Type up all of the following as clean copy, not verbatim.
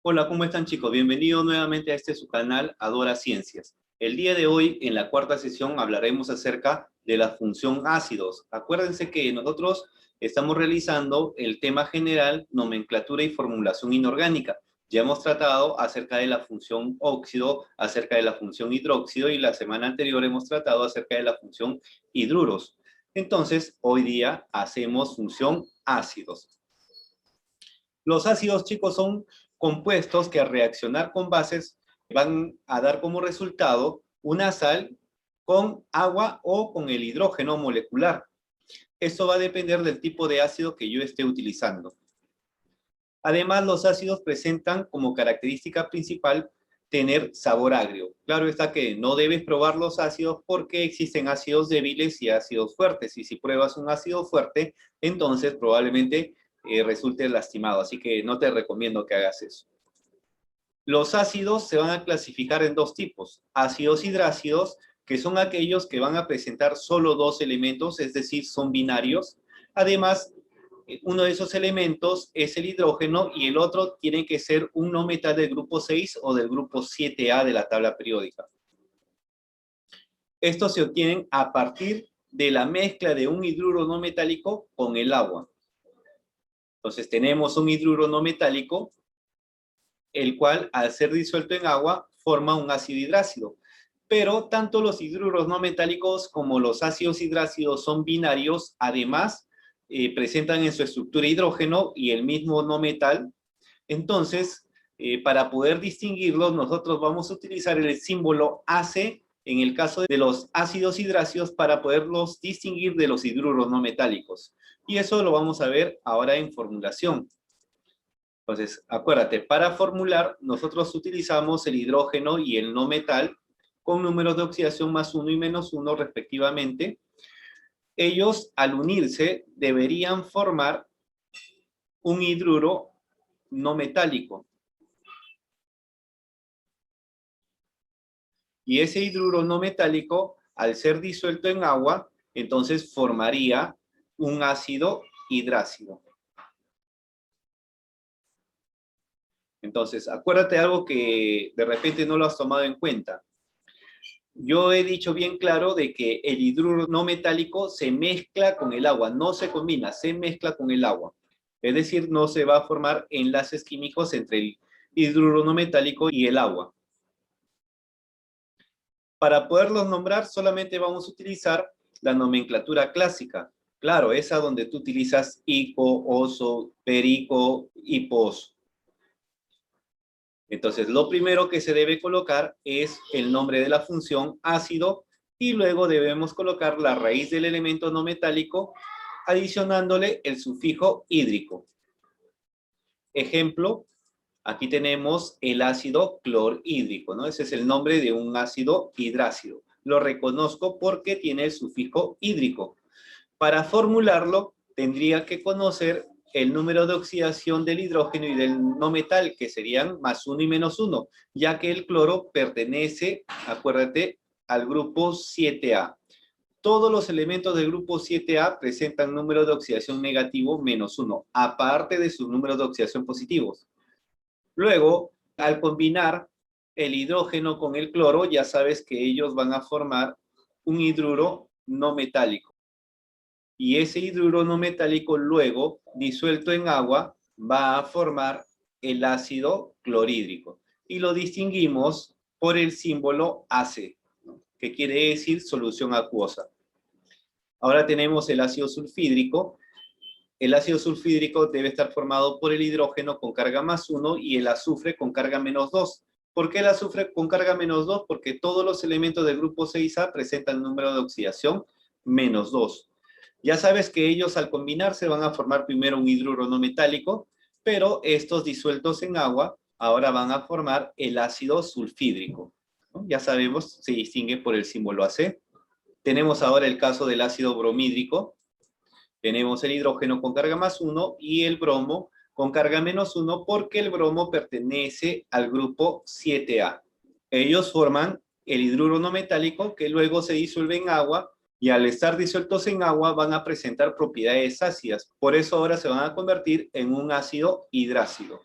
Hola, ¿cómo están chicos? Bienvenidos nuevamente a su canal Adora Ciencias. El día de hoy, en la cuarta sesión, hablaremos acerca de la función ácidos. Acuérdense que nosotros estamos realizando el tema general, nomenclatura y formulación inorgánica. Ya hemos tratado acerca de la función óxido, acerca de la función hidróxido y la semana anterior hemos tratado acerca de la función hidruros. Entonces, hoy día hacemos función ácidos. Los ácidos, chicos, son compuestos que al reaccionar con bases van a dar como resultado una sal con agua o con el hidrógeno molecular. Esto va a depender del tipo de ácido que yo esté utilizando. Además, los ácidos presentan como característica principal tener sabor agrio. Claro está que no debes probar los ácidos porque existen ácidos débiles y ácidos fuertes. Y si pruebas un ácido fuerte, entonces probablemente resulte lastimado. Así que no te recomiendo que hagas eso. Los ácidos se van a clasificar en dos tipos. Ácidos hidrácidos, que son aquellos que van a presentar solo dos elementos, es decir, son binarios. Además, uno de esos elementos es el hidrógeno y el otro tiene que ser un no metal del grupo 6 o del grupo 7A de la tabla periódica. Estos se obtienen a partir de la mezcla de un hidruro no metálico con el agua. Entonces tenemos un hidruro no metálico, el cual al ser disuelto en agua forma un ácido hidrácido. Pero tanto los hidruros no metálicos como los ácidos hidrácidos son binarios, además presentan en su estructura hidrógeno y el mismo no metal. Entonces, para poder distinguirlos, nosotros vamos a utilizar el símbolo AC en el caso de los ácidos hidráceos para poderlos distinguir de los hidruros no metálicos. Y eso lo vamos a ver ahora en formulación. Entonces, acuérdate, para formular, nosotros utilizamos el hidrógeno y el no metal con números de oxidación +1 y -1 respectivamente. Ellos, al unirse, deberían formar un hidruro no metálico. Y ese hidruro no metálico, al ser disuelto en agua, entonces formaría un ácido hidrácido. Entonces, acuérdate algo que de repente no lo has tomado en cuenta. Yo he dicho bien claro de que el hidruro no metálico se mezcla con el agua, no se combina, se mezcla con el agua. Es decir, no se va a formar enlaces químicos entre el hidruro no metálico y el agua. Para poderlos nombrar, solamente vamos a utilizar la nomenclatura clásica. Claro, esa donde tú utilizas ico, oso, perico, hipos. Entonces, lo primero que se debe colocar es el nombre de la función ácido y luego debemos colocar la raíz del elemento no metálico adicionándole el sufijo hídrico. Ejemplo, aquí tenemos el ácido clorhídrico, ¿no? Ese es el nombre de un ácido hidrácido. Lo reconozco porque tiene el sufijo hídrico. Para formularlo, tendría que conocer el número de oxidación del hidrógeno y del no metal, que serían +1 y -1, ya que el cloro pertenece, acuérdate, al grupo 7A. Todos los elementos del grupo 7A presentan número de oxidación negativo -1, aparte de sus números de oxidación positivos. Luego, al combinar el hidrógeno con el cloro, ya sabes que ellos van a formar un hidruro no metálico. Y ese hidruro no metálico luego, disuelto en agua, va a formar el ácido clorhídrico. Y lo distinguimos por el símbolo AC, ¿no? Que quiere decir solución acuosa. Ahora tenemos el ácido sulfídrico. El ácido sulfídrico debe estar formado por el hidrógeno con carga +1 y el azufre con carga -2. ¿Por qué el azufre con carga -2? Porque todos los elementos del grupo 6A presentan número de oxidación -2. Ya sabes que ellos al combinarse van a formar primero un hidruro no metálico, pero estos disueltos en agua ahora van a formar el ácido sulfídrico, ¿no? Ya sabemos, se distingue por el símbolo AC. Tenemos ahora el caso del ácido bromídrico. Tenemos el hidrógeno con carga +1 y el bromo con carga -1 porque el bromo pertenece al grupo 7A. Ellos forman el hidruro no metálico que luego se disuelve en agua y al estar disueltos en agua van a presentar propiedades ácidas. Por eso ahora se van a convertir en un ácido hidrácido.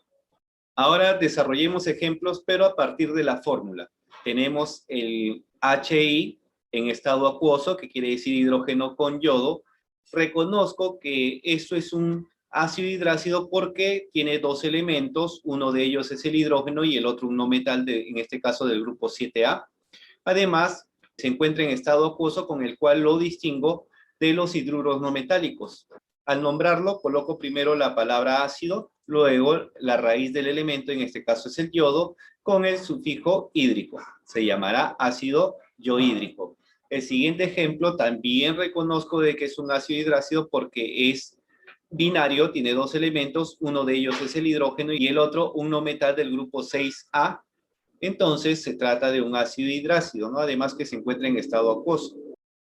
Ahora desarrollemos ejemplos, pero a partir de la fórmula. Tenemos el HI en estado acuoso, que quiere decir hidrógeno con yodo. Reconozco que esto es un ácido hidrácido porque tiene dos elementos, uno de ellos es el hidrógeno y el otro un no metal, en este caso del grupo 7A. Además, se encuentra en estado acuoso, con el cual lo distingo de los hidruros no metálicos. Al nombrarlo, coloco primero la palabra ácido, luego la raíz del elemento, en este caso es el yodo, con el sufijo hídrico. Se llamará ácido yohídrico. El siguiente ejemplo también reconozco de que es un ácido hidrácido porque es binario, tiene dos elementos, uno de ellos es el hidrógeno y el otro un no metal del grupo 6A. Entonces se trata de un ácido hidrácido, ¿no? Además que se encuentra en estado acuoso.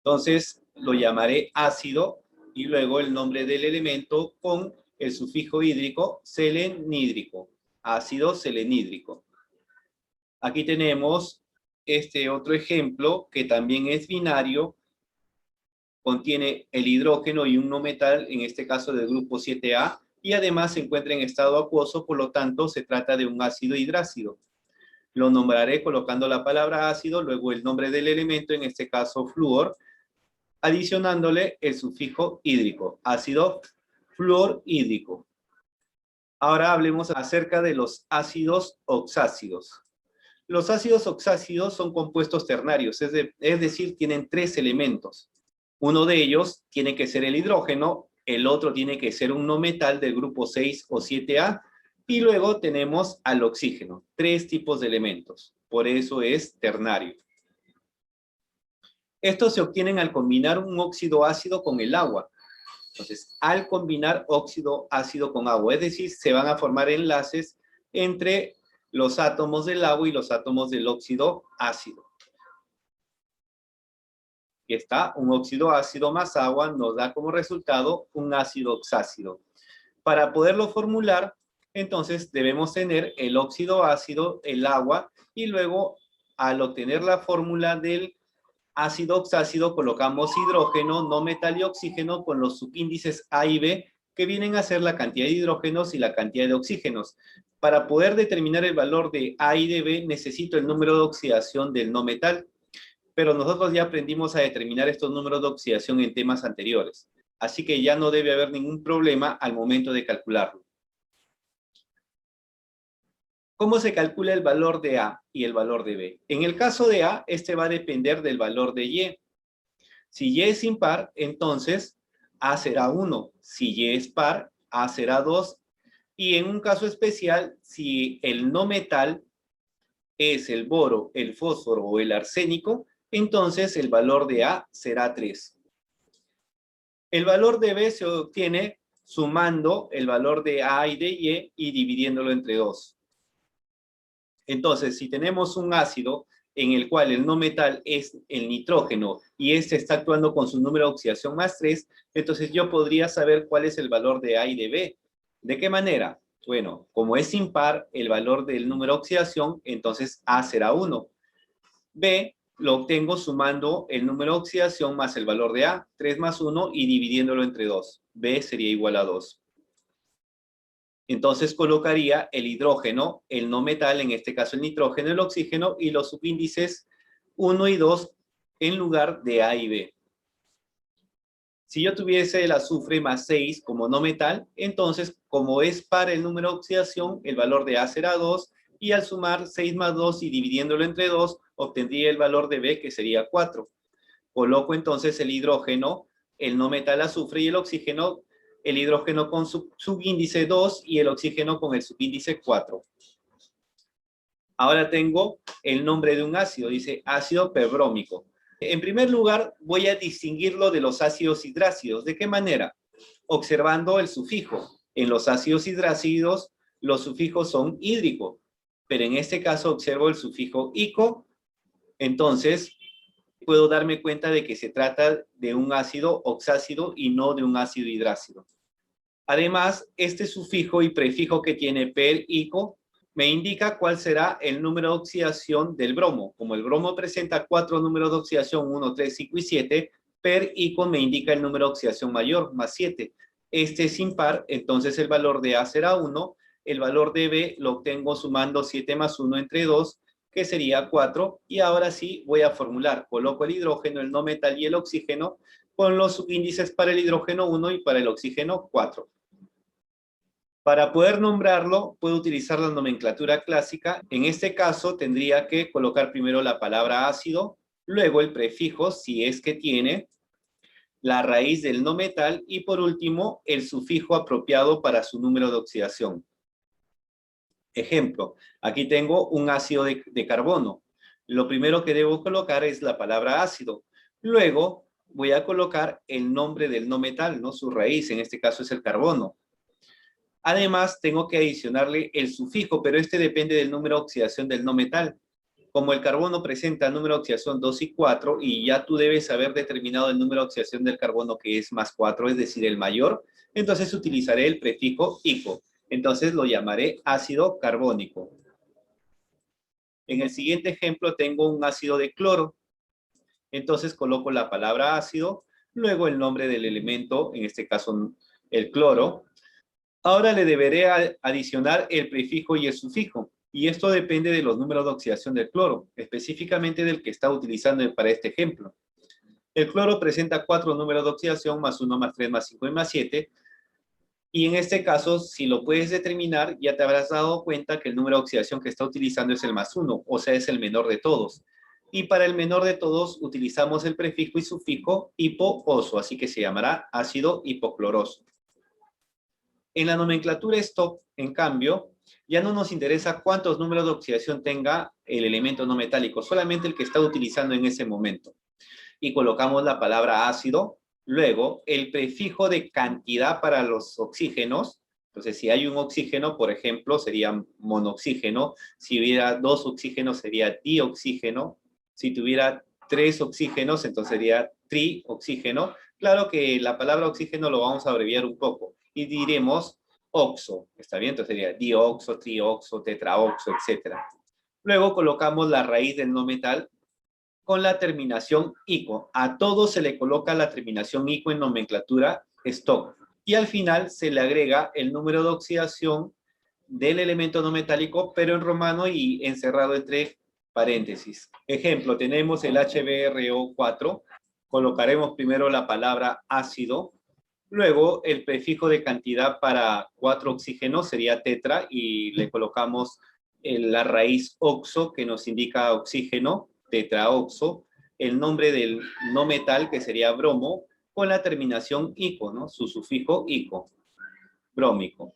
Entonces lo llamaré ácido y luego el nombre del elemento con el sufijo hídrico selenídrico. Ácido selenídrico. Aquí tenemos este otro ejemplo que también es binario. Contiene el hidrógeno y un no metal, en este caso del grupo 7A, y además se encuentra en estado acuoso, por lo tanto se trata de un ácido hidrácido. Lo nombraré colocando la palabra ácido, luego el nombre del elemento, en este caso flúor, adicionándole el sufijo hídrico, ácido fluorhídrico. Ahora hablemos acerca de los ácidos oxácidos. Los ácidos oxácidos son compuestos ternarios, es decir, tienen tres elementos. Uno de ellos tiene que ser el hidrógeno, el otro tiene que ser un no metal del grupo 6 o 7A, y luego tenemos al oxígeno, tres tipos de elementos. Por eso es ternario. Estos se obtienen al combinar un óxido ácido con el agua. Entonces, al combinar óxido ácido con agua, es decir, se van a formar enlaces entre los átomos del agua y los átomos del óxido ácido. Aquí está, un óxido ácido más agua nos da como resultado un ácido oxácido. Para poderlo formular, entonces debemos tener el óxido ácido, el agua, y luego al obtener la fórmula del ácido oxácido colocamos hidrógeno, no metal y oxígeno con los subíndices A y B, que vienen a ser la cantidad de hidrógenos y la cantidad de oxígenos. Para poder determinar el valor de A y de B necesito el número de oxidación del no metal, pero nosotros ya aprendimos a determinar estos números de oxidación en temas anteriores, así que ya no debe haber ningún problema al momento de calcularlo. ¿Cómo se calcula el valor de A y el valor de B? En el caso de A, este va a depender del valor de Y. Si Y es impar, entonces A será 1. Si Y es par, A será 2. Y en un caso especial, si el no metal es el boro, el fósforo o el arsénico, entonces el valor de A será 3. El valor de B se obtiene sumando el valor de A y de Y dividiéndolo entre 2. Entonces, si tenemos un ácido en el cual el no metal es el nitrógeno y este está actuando con su número de oxidación más 3, entonces yo podría saber cuál es el valor de A y de B. ¿De qué manera? Bueno, como es impar el valor del número de oxidación, entonces A será 1. B lo obtengo sumando el número de oxidación más el valor de A, 3 más 1, y dividiéndolo entre 2. B sería igual a 2. Entonces colocaría el hidrógeno, el no metal, en este caso el nitrógeno, el oxígeno, y los subíndices 1 y 2 en lugar de A y B. Si yo tuviese el azufre más 6 como no metal, entonces como es par el número de oxidación, el valor de A será 2, y al sumar 6 más 2 y dividiéndolo entre 2, obtendría el valor de B, que sería 4. Coloco entonces el hidrógeno, el no metal azufre y el oxígeno, el hidrógeno con su subíndice 2 y el oxígeno con el subíndice 4. Ahora tengo el nombre de un ácido, dice ácido perbrómico. En primer lugar, voy a distinguirlo de los ácidos hidrácidos. ¿De qué manera? Observando el sufijo. En los ácidos hidrácidos, los sufijos son hídrico, pero en este caso observo el sufijo ico, entonces puedo darme cuenta de que se trata de un ácido oxácido y no de un ácido hidrácido. Además, este sufijo y prefijo que tiene per, ico, me indica cuál será el número de oxidación del bromo. Como el bromo presenta 4 números de oxidación, 1, 3, 5 y 7, per, ico me indica el número de oxidación mayor, más 7. Este es impar, entonces el valor de A será 1, el valor de B lo obtengo sumando 7 más 1 entre 2, que sería 4. Y ahora sí voy a formular. Coloco el hidrógeno, el no metal y el oxígeno con los subíndices para el hidrógeno 1 y para el oxígeno 4. Para poder nombrarlo, puedo utilizar la nomenclatura clásica. En este caso, tendría que colocar primero la palabra ácido, luego el prefijo, si es que tiene, la raíz del no metal y por último, el sufijo apropiado para su número de oxidación. Ejemplo, aquí tengo un ácido de carbono. Lo primero que debo colocar es la palabra ácido. Luego voy a colocar el nombre del no metal, ¿no? Su raíz, en este caso es el carbono. Además, tengo que adicionarle el sufijo, pero este depende del número de oxidación del no metal. Como el carbono presenta número de oxidación 2 y 4, y ya tú debes haber determinado el número de oxidación del carbono que es más 4, es decir, el mayor, entonces utilizaré el prefijo ico. Entonces lo llamaré ácido carbónico. En el siguiente ejemplo tengo un ácido de cloro. Entonces coloco la palabra ácido, luego el nombre del elemento, en este caso el cloro. Ahora le deberé adicionar el prefijo y el sufijo. Y esto depende de los números de oxidación del cloro, específicamente del que está utilizando para este ejemplo. El cloro presenta 4 números de oxidación, más 1, más 3, más 5 y más 7. Y en este caso, si lo puedes determinar, ya te habrás dado cuenta que el número de oxidación que está utilizando es el más 1, o sea, es el menor de todos. Y para el menor de todos utilizamos el prefijo y sufijo hipooso, así que se llamará ácido hipocloroso. En la nomenclatura stop, en cambio, ya no nos interesa cuántos números de oxidación tenga el elemento no metálico, solamente el que está utilizando en ese momento. Y colocamos la palabra ácido, luego el prefijo de cantidad para los oxígenos. Entonces, si hay un oxígeno, por ejemplo, sería monoxígeno. Si hubiera 2 oxígenos, sería dioxígeno. Si tuviera 3 oxígenos, entonces sería trioxígeno. Claro que la palabra oxígeno lo vamos a abreviar un poco y diremos oxo, ¿está bien? Entonces sería dioxo, trioxo, tetraoxo, etc. Luego colocamos la raíz del no metal con la terminación ico. A todo se le coloca la terminación ico en nomenclatura stock. Y al final se le agrega el número de oxidación del elemento no metálico, pero en romano y encerrado entre paréntesis. Ejemplo, tenemos el HBrO4. Colocaremos primero la palabra ácido. Luego, el prefijo de cantidad para 4 oxígenos sería tetra y le colocamos la raíz oxo, que nos indica oxígeno, tetraoxo. El nombre del no metal, que sería bromo, con la terminación ico, ¿no? Su sufijo ico, brómico.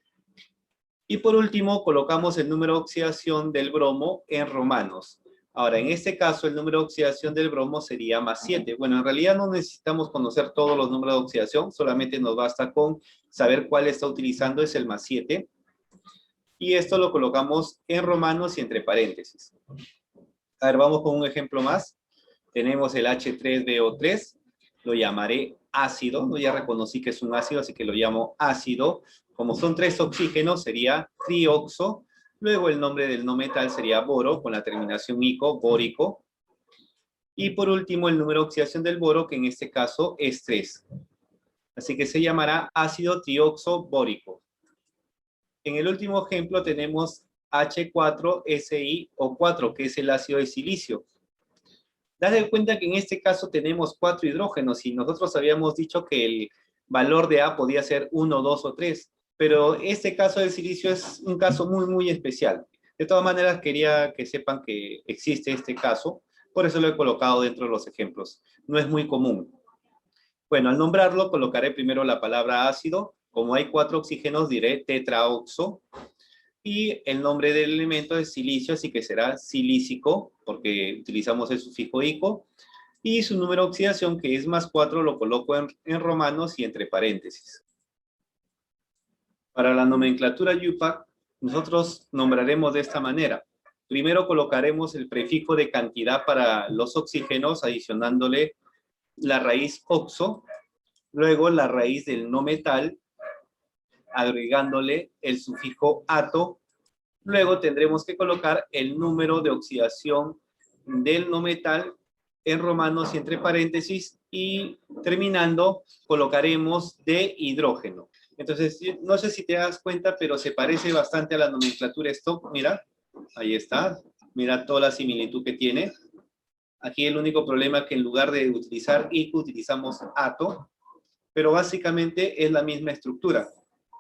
Y por último, colocamos el número de oxidación del bromo en romanos. Ahora, en este caso, el número de oxidación del bromo sería más 7. Bueno, en realidad no necesitamos conocer todos los números de oxidación, solamente nos basta con saber cuál está utilizando, es el más 7. Y esto lo colocamos en romanos y entre paréntesis. A ver, vamos con un ejemplo más. Tenemos el H3BO3, lo llamaré ácido, ¿no? Ya reconocí que es un ácido, así que lo llamo ácido. Como son 3 oxígenos, sería trioxo. Luego el nombre del no metal sería boro, con la terminación ico, bórico. Y por último, el número de oxidación del boro, que en este caso es 3. Así que se llamará ácido trioxo bórico. En el último ejemplo tenemos H4SiO4, que es el ácido de silicio. Date cuenta que en este caso tenemos 4 hidrógenos y nosotros habíamos dicho que el valor de A podía ser 1, 2 o 3, pero este caso del silicio es un caso muy, muy especial. De todas maneras, quería que sepan que existe este caso, por eso lo he colocado dentro de los ejemplos. No es muy común. Bueno, al nombrarlo, colocaré primero la palabra ácido. Como hay 4 oxígenos, diré tetraoxo. Y el nombre del elemento es silicio, así que será silícico, porque utilizamos el sufijo ico. Y su número de oxidación, que es más 4, lo coloco en romanos y entre paréntesis. Para la nomenclatura UPAC, nosotros nombraremos de esta manera. Primero colocaremos el prefijo de cantidad para los oxígenos, adicionándole la raíz oxo, luego la raíz del no metal, agregándole el sufijo ato. Luego tendremos que colocar el número de oxidación del no metal en romanos y entre paréntesis, y terminando colocaremos de hidrógeno. Entonces, no sé si te das cuenta, pero se parece bastante a la nomenclatura Stock. Mira, ahí está. Mira toda la similitud que tiene. Aquí el único problema es que en lugar de utilizar ICO, utilizamos ATO, pero básicamente es la misma estructura,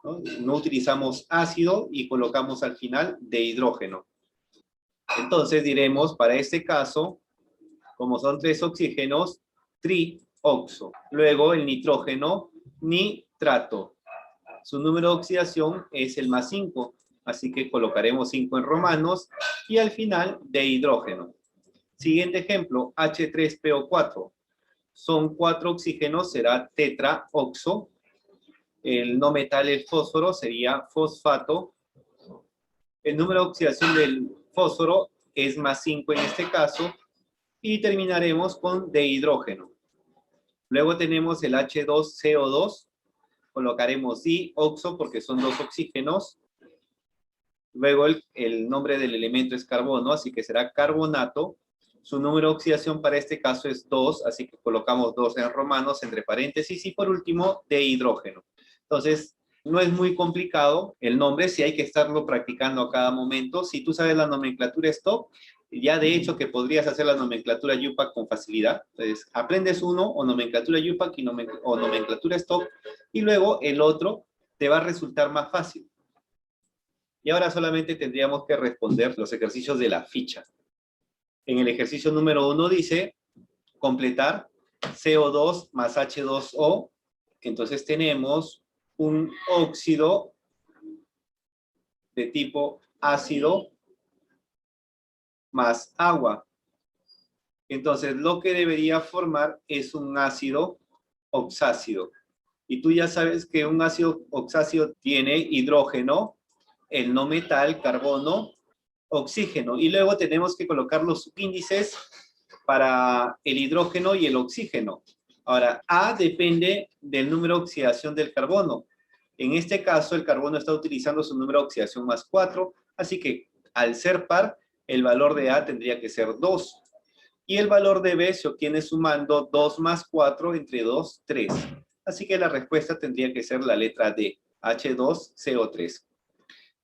¿no? No utilizamos ácido y colocamos al final de hidrógeno. Entonces diremos, para este caso, como son 3 oxígenos, trioxo. Luego el nitrógeno, nitrato. Su número de oxidación es el más 5, así que colocaremos 5 en romanos y al final de hidrógeno. Siguiente ejemplo, H3PO4. Son 4 oxígenos, será tetraoxo. El no metal, el fósforo, sería fosfato. El número de oxidación del fósforo es más 5 en este caso. Y terminaremos con dihidrógeno. Luego tenemos el H2CO2. Colocaremos dioxo porque son 2 oxígenos. Luego el nombre del elemento es carbono, así que será carbonato. Su número de oxidación para este caso es 2, así que colocamos 2 en romanos entre paréntesis. Y por último, dihidrógeno. Entonces, no es muy complicado el nombre, si hay que estarlo practicando a cada momento. Si tú sabes la nomenclatura Stock, ya de hecho que podrías hacer la nomenclatura UPAC con facilidad. Entonces, aprendes uno, o nomenclatura UPAC o nomenclatura Stock, y luego el otro te va a resultar más fácil. Y ahora solamente tendríamos que responder los ejercicios de la ficha. En el ejercicio número 1 dice, completar CO2 más H2O. Entonces tenemos un óxido de tipo ácido más agua. Entonces lo que debería formar es un ácido oxácido. Y tú ya sabes que un ácido oxácido tiene hidrógeno, el no metal, carbono, oxígeno. Y luego tenemos que colocar los subíndices para el hidrógeno y el oxígeno. Ahora, A depende del número de oxidación del carbono. En este caso, el carbono está utilizando su número de oxidación más 4, así que al ser par, el valor de A tendría que ser 2. Y el valor de B se obtiene sumando 2 más 4 entre 2, 3. Así que la respuesta tendría que ser la letra D, H2CO3.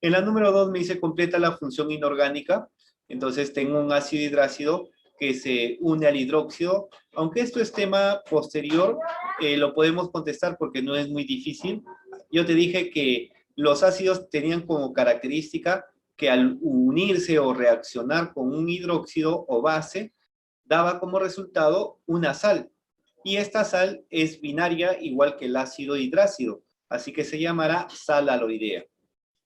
En la número 2 me dice completa la función inorgánica. Entonces tengo un ácido hidrácido que se une al hidróxido. Aunque esto es tema posterior, lo podemos contestar porque no es muy difícil. Yo te dije que los ácidos tenían como característica que al unirse o reaccionar con un hidróxido o base, daba como resultado una sal. Y esta sal es binaria igual que el ácido hidrácido, así que se llamará sal aloidea.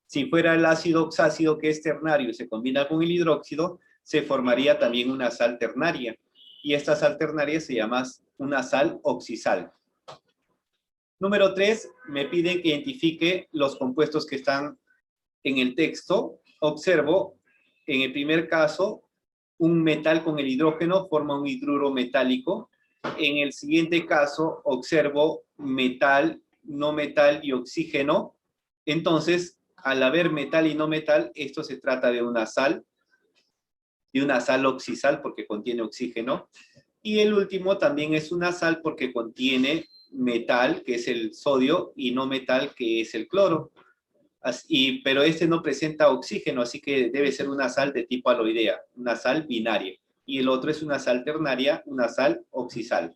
Si fuera el ácido oxácido que es ternario y se combina con el hidróxido, se formaría también una sal ternaria. Y esta sal ternaria se llama una sal oxisal. Número 3, me piden que identifique los compuestos que están en el texto. Observo, en el primer caso, un metal con el hidrógeno forma un hidruro metálico. En el siguiente caso, observo metal, no metal y oxígeno. Entonces, al haber metal y no metal, esto se trata de una sal oxisal porque contiene oxígeno. Y el último también es una sal porque contiene metal, que es el sodio, y no metal, que es el cloro. Pero este no presenta oxígeno, así que debe ser una sal de tipo aloidea, una sal binaria. Y el otro es una sal ternaria, una sal oxisal.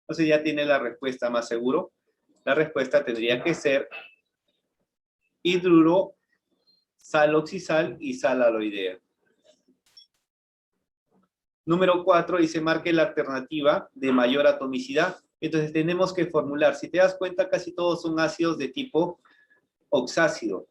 Entonces ya tiene la respuesta más seguro. La respuesta tendría que ser hidruro, sal oxisal y sal aloidea. Número 4 dice marque la alternativa de mayor atomicidad. Entonces tenemos que formular. Si te das cuenta, casi todos son ácidos de tipo oxácido.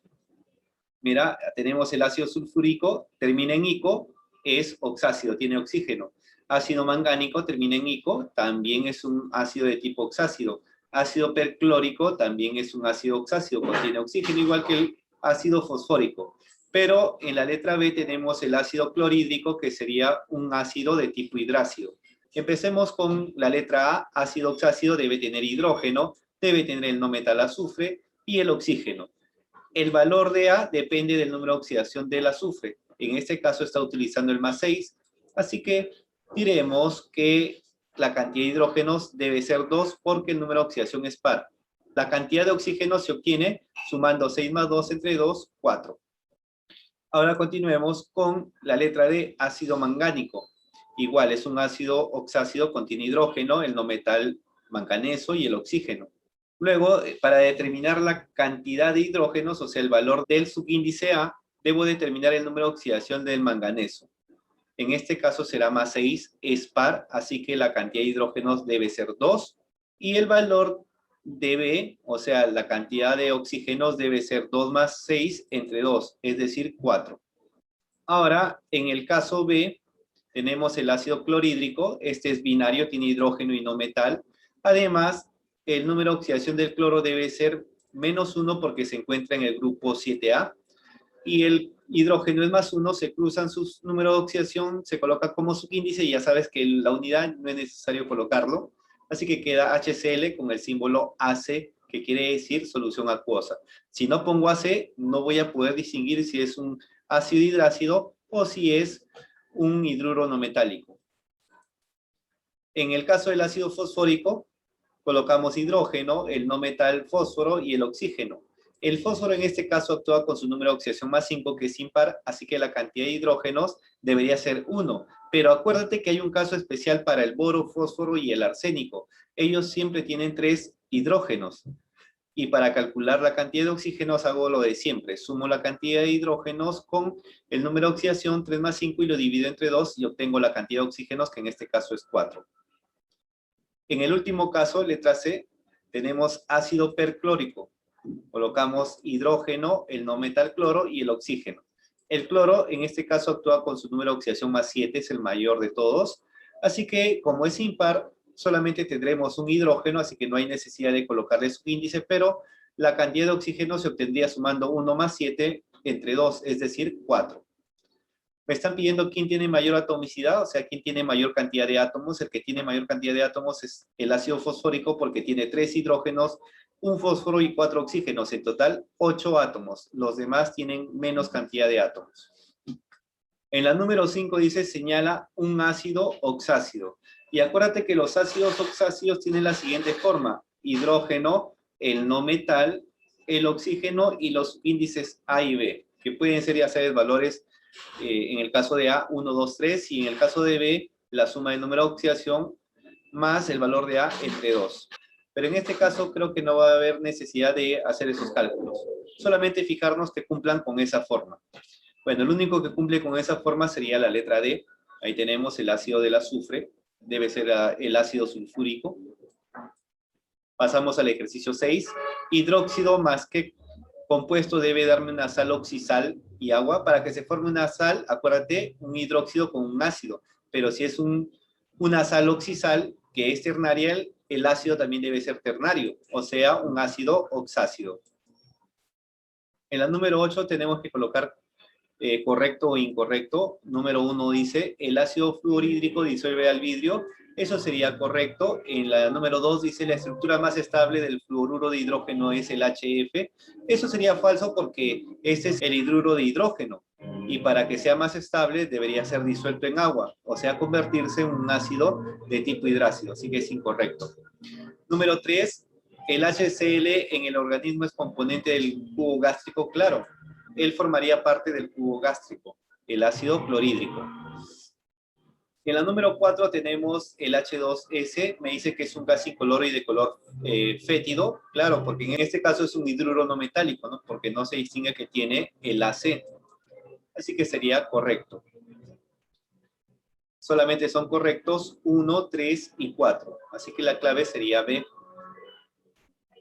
Mira, tenemos el ácido sulfúrico, termina en ico, es oxácido, tiene oxígeno. Ácido mangánico termina en ico, también es un ácido de tipo oxácido. Ácido perclórico también es un ácido oxácido, contiene oxígeno, igual que el ácido fosfórico. Pero en la letra B tenemos el ácido clorhídrico, que sería un ácido de tipo hidrácido. Empecemos con la letra A. Ácido oxácido debe tener hidrógeno, debe tener el no metal azufre y el oxígeno. El valor de A depende del número de oxidación del azufre. En este caso está utilizando el más 6, así que diremos que la cantidad de hidrógenos debe ser 2 porque el número de oxidación es par. La cantidad de oxígeno se obtiene sumando 6 más 2 entre 2, 4. Ahora continuemos con la letra D, ácido mangánico. Igual, es un ácido oxácido, contiene hidrógeno, el no metal manganeso y el oxígeno. Luego, para determinar la cantidad de hidrógenos, o sea, el valor del subíndice A, debo determinar el número de oxidación del manganeso. En este caso será más 6, es par, así que la cantidad de hidrógenos debe ser 2, y el valor de B, o sea, la cantidad de oxígenos debe ser 2 más 6 entre 2, es decir, 4. Ahora, en el caso B, tenemos el ácido clorhídrico, este es binario, tiene hidrógeno y no metal. Además, el número de oxidación del cloro debe ser menos 1 porque se encuentra en el grupo 7A, y el hidrógeno es más 1, se cruzan sus números de oxidación, se coloca como subíndice y ya sabes que la unidad no es necesario colocarlo, así que queda HCl con el símbolo AC, que quiere decir solución acuosa. Si no pongo AC, no voy a poder distinguir si es un ácido hidrácido o si es un hidruro no metálico. En el caso del ácido fosfórico, colocamos hidrógeno, el no metal fósforo y el oxígeno. El fósforo en este caso actúa con su número de oxidación más 5, que es impar, así que la cantidad de hidrógenos debería ser 1. Pero acuérdate que hay un caso especial para el boro, fósforo y el arsénico. Ellos siempre tienen 3 hidrógenos. Y para calcular la cantidad de oxígenos hago lo de siempre. Sumo la cantidad de hidrógenos con el número de oxidación, 3 más 5, y lo divido entre 2 y obtengo la cantidad de oxígenos, que en este caso es 4. En el último caso, letra C, tenemos ácido perclórico. Colocamos hidrógeno, el no metal cloro y el oxígeno. El cloro, en este caso, actúa con su número de oxidación más 7, es el mayor de todos. Así que, como es impar, solamente tendremos un hidrógeno, así que no hay necesidad de colocarle su índice, pero la cantidad de oxígeno se obtendría sumando 1 más 7 entre 2, es decir, 4. Me están pidiendo quién tiene mayor atomicidad, o sea, quién tiene mayor cantidad de átomos. El que tiene mayor cantidad de átomos es el ácido fosfórico porque tiene 3 hidrógenos, un fósforo y 4 oxígenos. En total, 8 átomos. Los demás tienen menos cantidad de átomos. En la número 5 dice, señala un ácido oxácido. Y acuérdate que los ácidos oxácidos tienen la siguiente forma: hidrógeno, el no metal, el oxígeno y los índices A y B, que pueden ser, ya sabes, valores en el caso de A, 1, 2, 3, y en el caso de B, la suma del número de oxidación más el valor de A entre 2. Pero en este caso creo que no va a haber necesidad de hacer esos cálculos. Solamente fijarnos que cumplan con esa forma. Bueno, el único que cumple con esa forma sería la letra D. Ahí tenemos el ácido del azufre. Debe ser el ácido sulfúrico. Pasamos al ejercicio 6. Hidróxido más que compuesto debe darme una sal oxisal y agua. Para que se forme una sal, acuérdate, un hidróxido con un ácido. Pero si es una sal oxisal que es ternaria, el ácido también debe ser ternario, o sea, un ácido oxácido. En la número 8 tenemos que colocar correcto o incorrecto. Número 1 dice, el ácido fluorhídrico disuelve al vidrio. Eso sería correcto. En la número 2 dice, la estructura más estable del fluoruro de hidrógeno es el HF. Eso sería falso porque este es el hidruro de hidrógeno. Y para que sea más estable debería ser disuelto en agua, o sea, convertirse en un ácido de tipo hidrácido. Así que es incorrecto. Número 3, el HCl en el organismo es componente del cubo gástrico. Claro, él formaría parte del cubo gástrico, el ácido clorhídrico. En la número 4 tenemos el H2S, me dice que es un gas incoloro y de color fétido. Claro, porque en este caso es un hidruro no metálico, ¿no? Porque no se distingue que tiene el AC. Así que sería correcto. Solamente son correctos 1, 3 y 4. Así que la clave sería B.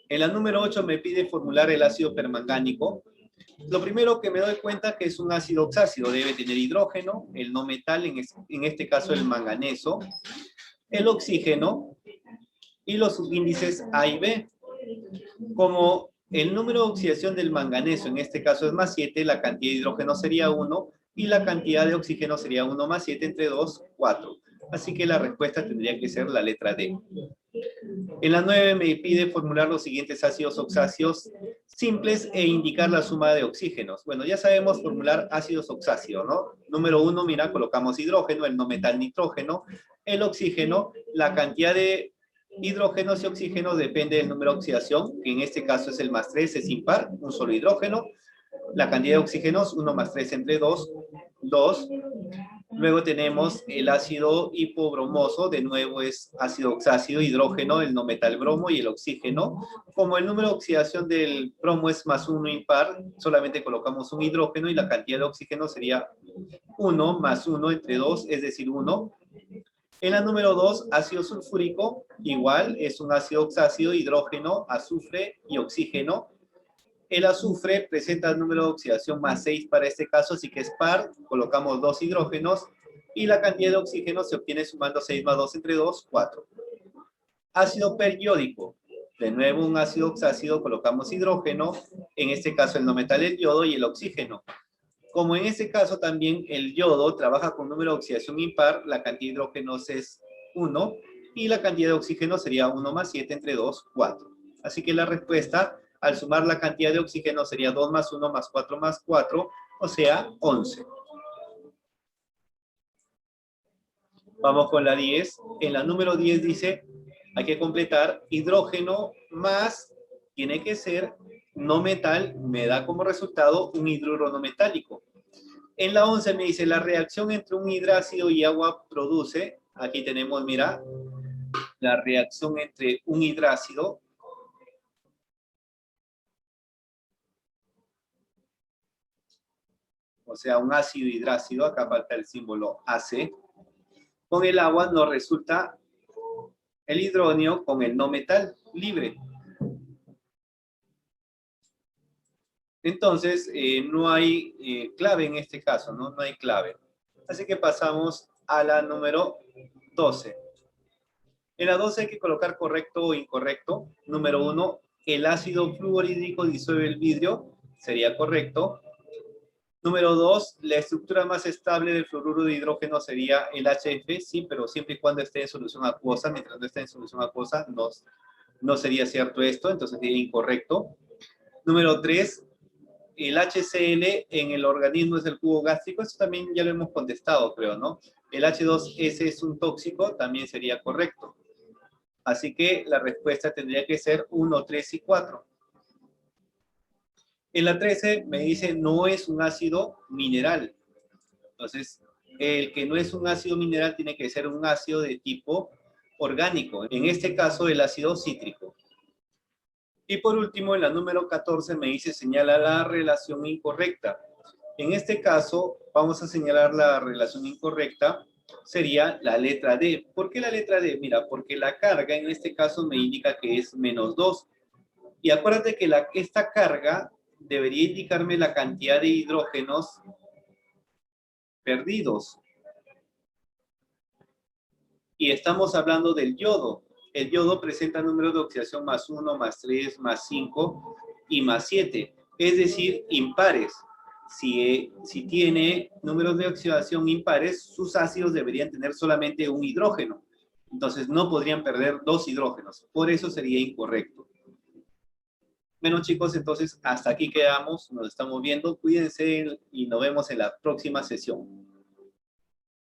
En la número 8 me pide formular el ácido permangánico. Lo primero que me doy cuenta es que es un ácido oxácido, debe tener hidrógeno, el no metal, en este caso el manganeso, el oxígeno y los subíndices A y B. Como el número de oxidación del manganeso en este caso es más 7, la cantidad de hidrógeno sería 1 y la cantidad de oxígeno sería 1 más 7 entre 2, 4. Así que la respuesta tendría que ser la letra D. En la 9 me pide formular los siguientes ácidos oxáceos simples e indicar la suma de oxígenos. Bueno, ya sabemos formular ácidos oxáceos, ¿no? Número 1, mira, colocamos hidrógeno, el no metal nitrógeno, el oxígeno, la cantidad de Hidrógenos y oxígenos depende del número de oxidación, que en este caso es el +3, es impar, un solo hidrógeno. La cantidad de oxígenos, 1 más 3 entre 2, 2. Luego tenemos el ácido hipobromoso, de nuevo es ácido oxácido, hidrógeno, el no metal bromo y el oxígeno. Como el número de oxidación del bromo es +1 impar, solamente colocamos un hidrógeno y la cantidad de oxígeno sería 1 más 1 entre 2, es decir, 1. En la número 2, ácido sulfúrico, igual, es un ácido oxácido, hidrógeno, azufre y oxígeno. El azufre presenta el número de oxidación +6 para este caso, así que es par, colocamos 2 hidrógenos, y la cantidad de oxígeno se obtiene sumando 6 más 2 entre 2, 4. Ácido periódico, de nuevo un ácido oxácido, colocamos hidrógeno, en este caso el no metal, el yodo y el oxígeno. Como en este caso también el yodo trabaja con número de oxidación impar, la cantidad de hidrógenos es 1, y la cantidad de oxígeno sería 1 más 7 entre 2, 4. Así que la respuesta, al sumar la cantidad de oxígeno, sería 2 más 1 más 4 más 4, o sea, 11. Vamos con la 10. En la número 10 dice, hay que completar hidrógeno más, tiene que ser no metal, me da como resultado un hidruro no metálico. En la 11 me dice, la reacción entre un hidrácido y agua produce, aquí tenemos, mira, la reacción entre un hidrácido, o sea, un ácido hidrácido, acá falta el símbolo AC, con el agua nos resulta el hidróneo con el no metal libre. Entonces, no hay clave en este caso, ¿no? No hay clave. Así que pasamos a la número 12. En la 12 hay que colocar correcto o incorrecto. Número 1, el ácido fluorhídrico disuelve el vidrio, sería correcto. Número 2, la estructura más estable del fluoruro de hidrógeno sería el HF, sí, pero siempre y cuando esté en solución acuosa. Mientras no esté en solución acuosa, no sería cierto esto, entonces sería incorrecto. Número 3, el HCl en el organismo es el jugo gástrico. Esto también ya lo hemos contestado, creo, ¿no? El H2S es un tóxico, también sería correcto. Así que la respuesta tendría que ser 1, 3 y 4. En la 13 me dice no es un ácido mineral. Entonces, el que no es un ácido mineral tiene que ser un ácido de tipo orgánico. En este caso, el ácido cítrico. Y por último, en la número 14 me dice señala la relación incorrecta. En este caso, vamos a señalar la relación incorrecta, sería la letra D. ¿Por qué la letra D? Mira, porque la carga en este caso me indica que es -2. Y acuérdate que esta carga debería indicarme la cantidad de hidrógenos perdidos. Y estamos hablando del yodo. El yodo presenta números de oxidación +1, +3, +5 y +7. Es decir, impares. Si tiene números de oxidación impares, sus ácidos deberían tener solamente un hidrógeno. Entonces no podrían perder 2 hidrógenos. Por eso sería incorrecto. Bueno, chicos, entonces hasta aquí quedamos. Nos estamos viendo. Cuídense y nos vemos en la próxima sesión.